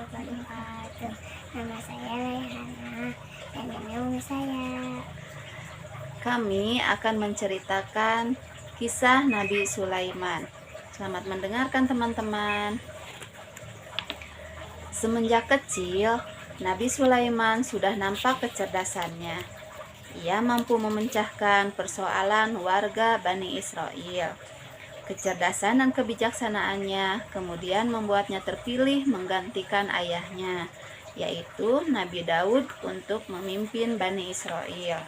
wabarakatuh. Nama saya Rehana dan ini umur saya. Kami akan menceritakan kisah Nabi Sulaiman. Selamat mendengarkan teman-teman. Semenjak kecil, Nabi Sulaiman sudah nampak kecerdasannya. Ia mampu memecahkan persoalan warga Bani Israel. Kecerdasan dan kebijaksanaannya kemudian membuatnya terpilih menggantikan ayahnya, yaitu Nabi Daud untuk memimpin Bani Israel.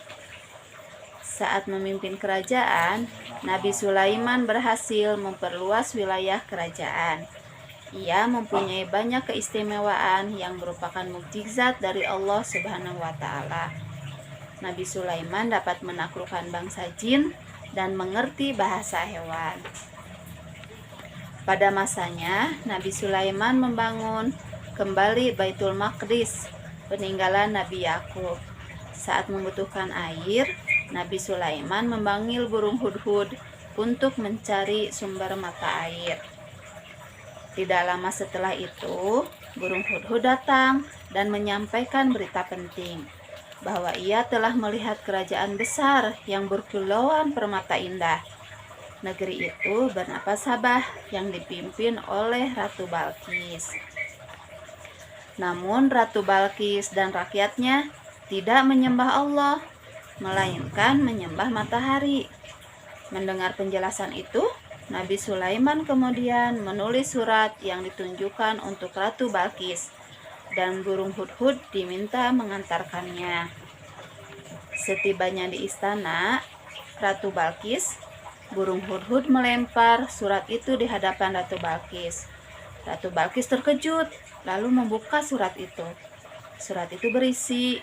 Saat memimpin kerajaan, Nabi Sulaiman berhasil memperluas wilayah kerajaan. Ia mempunyai banyak keistimewaan yang merupakan mukjizat dari Allah Subhanahu wa Ta'ala. Nabi Sulaiman dapat menaklukkan bangsa jin dan mengerti bahasa hewan. Pada masanya, Nabi Sulaiman membangun kembali Baitul Maqdis, peninggalan Nabi Yakub. Saat membutuhkan air, Nabi Sulaiman memanggil burung hudhud untuk mencari sumber mata air. Tidak lama setelah itu, burung hudhud datang dan menyampaikan berita penting, bahwa ia telah melihat kerajaan besar yang berkilauan permata indah. Negeri itu bernama Sabah yang dipimpin oleh Ratu Balqis. Namun Ratu Balqis dan rakyatnya tidak menyembah Allah, melainkan menyembah matahari. Mendengar penjelasan itu, Nabi Sulaiman kemudian menulis surat yang ditunjukkan untuk Ratu Balqis, dan burung hudhud diminta mengantarkannya. Setibanya di istana Ratu Balqis, burung hudhud melempar surat itu di hadapan Ratu Balqis. Ratu Balqis terkejut, lalu membuka surat itu. Surat itu berisi,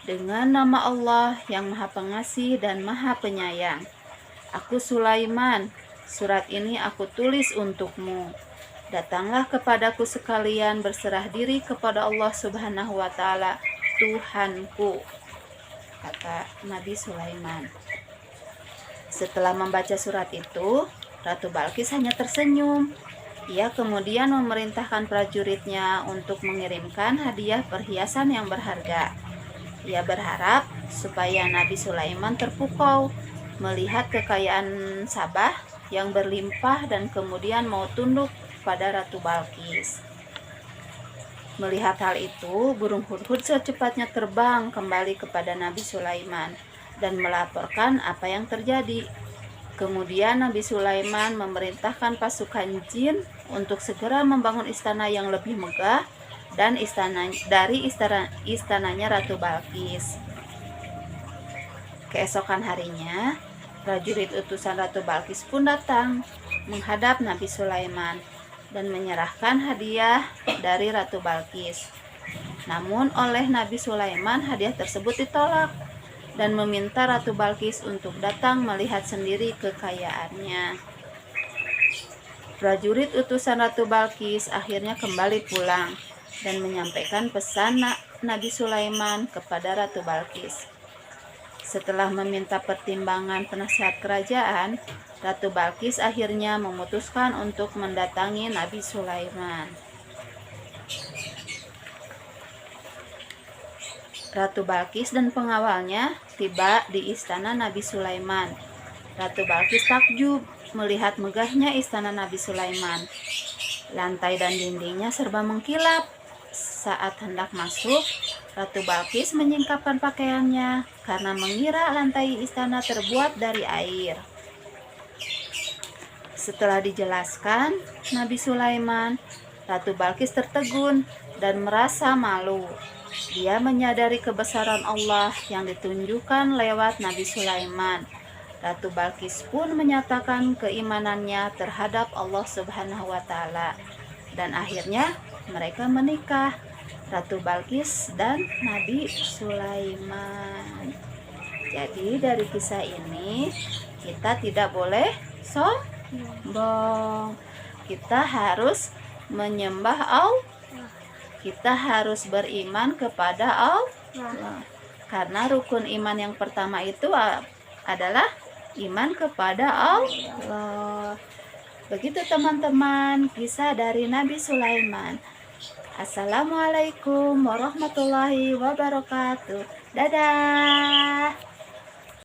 "Dengan nama Allah yang Maha Pengasih dan Maha Penyayang. Aku Sulaiman, surat ini aku tulis untukmu. Datanglah kepadaku sekalian berserah diri kepada Allah Subhanahu wa Ta'ala, Tuhanku," kata Nabi Sulaiman. Setelah membaca surat itu, Ratu Balqis hanya tersenyum. Ia kemudian memerintahkan prajuritnya untuk mengirimkan hadiah perhiasan yang berharga. Ia berharap supaya Nabi Sulaiman terpukau melihat kekayaan Sabah yang berlimpah dan kemudian mau tunduk pada Ratu Balqis. Melihat hal itu, burung hudhud secepatnya terbang kembali kepada Nabi Sulaiman dan melaporkan apa yang terjadi. Kemudian Nabi Sulaiman memerintahkan pasukan jin untuk segera membangun istana yang lebih megah dan istananya Ratu Balqis. Keesokan harinya, prajurit utusan Ratu Balqis pun datang menghadap Nabi Sulaiman dan menyerahkan hadiah dari Ratu Balqis. Namun oleh Nabi Sulaiman hadiah tersebut ditolak dan meminta Ratu Balqis untuk datang melihat sendiri kekayaannya. Prajurit utusan Ratu Balqis akhirnya kembali pulang dan menyampaikan pesan Nabi Sulaiman kepada Ratu Balqis. Setelah meminta pertimbangan penasihat kerajaan, Ratu Balqis akhirnya memutuskan untuk mendatangi Nabi Sulaiman. Ratu Balqis dan pengawalnya tiba di istana Nabi Sulaiman. Ratu Balqis takjub melihat megahnya istana Nabi Sulaiman. Lantai dan dindingnya serba mengkilap. Saat hendak masuk, Ratu Balqis menyingkapkan pakaiannya karena mengira lantai istana terbuat dari air. Setelah dijelaskan Nabi Sulaiman, Ratu Balqis tertegun dan merasa malu. Dia menyadari kebesaran Allah yang ditunjukkan lewat Nabi Sulaiman. Ratu Balqis pun menyatakan keimanannya terhadap Allah Subhanahu wa Ta'ala. Dan akhirnya mereka menikah, Ratu Balqis dan Nabi Sulaiman. Jadi dari kisah ini kita tidak boleh sombong. Kita harus menyembah Allah. Kita harus beriman kepada Allah. Karena rukun iman yang pertama itu adalah iman kepada Allah. Begitu teman-teman, kisah dari Nabi Sulaiman. Assalamualaikum warahmatullahi wabarakatuh. Dadah.